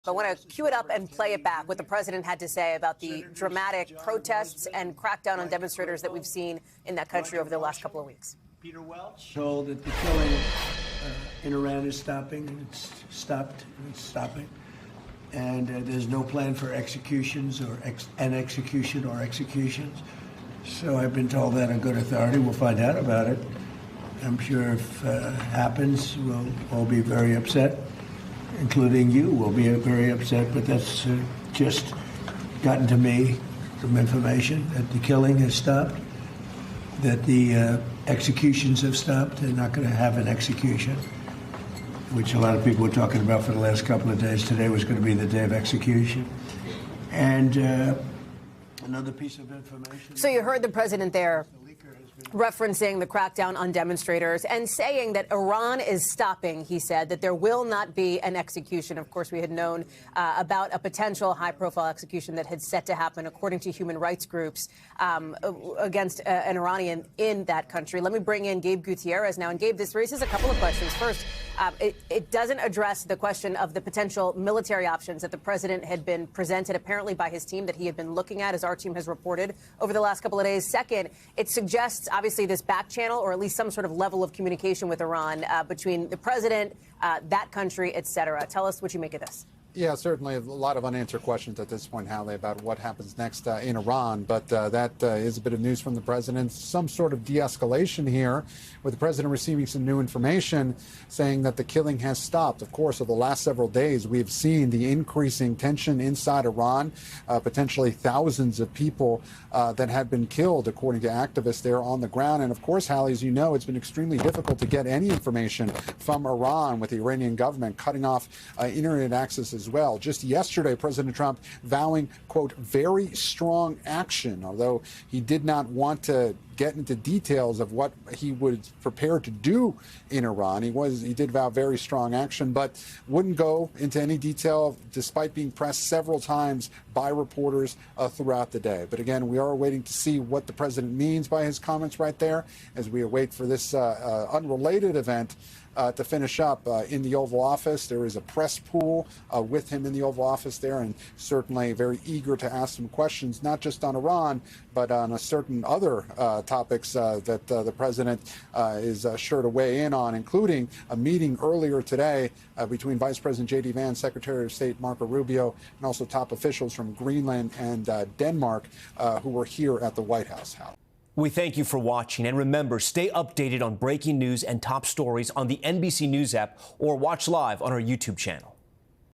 I want to cue it up and play it back, what the president had to say about the dramatic protests and crackdown on demonstrators that we've seen in that country over the last couple of weeks. Peter Welch told that the killing in Iran is stopping, and it's stopped, and it's stopping. And there's no plan for executions or executions. So I've been told that on good authority. We'll find out about it. I'm sure if it happens, we'll all be very upset, including you will be very upset. But that's just gotten to me, some information that the killing has stopped, that the executions have stopped. They're not going to have an execution, which a lot of people were talking about for the last couple of days. Today was going to be the day of execution. And another piece of information. So you heard the president there referencing the crackdown on demonstrators and saying that Iran is stopping. He said that there will not be an execution. Of course, we had known about a potential high-profile execution that had set to happen, according to human rights groups, against an Iranian in that country. Let me bring in Gabe Gutierrez now. And Gabe, this raises a couple of questions. First, it doesn't address the question of the potential military options that the president had been presented, apparently by his team, that he had been looking at, as our team has reported over the last couple of days. Second, it suggests, obviously, this back channel, or at least some sort of level of communication with Iran between the president, that country, et cetera. Tell us what you make of this. Yeah, certainly a lot of unanswered questions at this point, Hallie, about what happens next in Iran. But that is a bit of news from the president. Some sort of de-escalation here, with the president receiving some new information saying that the killing has stopped. Of course, over the last several days, we've seen the increasing tension inside Iran, potentially thousands of people that have been killed, according to activists there on the ground. And of course, Hallie, as you know, it's been extremely difficult to get any information from Iran, with the Iranian government cutting off internet access as well. Just yesterday, President Trump vowing, quote, very strong action, although he did not want to get into details of what he was prepared to do in Iran. He did vow very strong action, but wouldn't go into any detail, despite being pressed several times by reporters throughout the day. But again, we are waiting to see what the president means by his comments right there, as we await for this unrelated event to finish up in the Oval Office. There is a press pool with him in the Oval Office there, and certainly very eager to ask some questions, not just on Iran, but on a certain other topics that the president is sure to weigh in on, including a meeting earlier today between Vice President J.D. Vance, Secretary of State Marco Rubio, and also top officials from Greenland and Denmark who were here at the White House. We thank you for watching, and remember, stay updated on breaking news and top stories on the NBC News app, or watch live on our YouTube channel.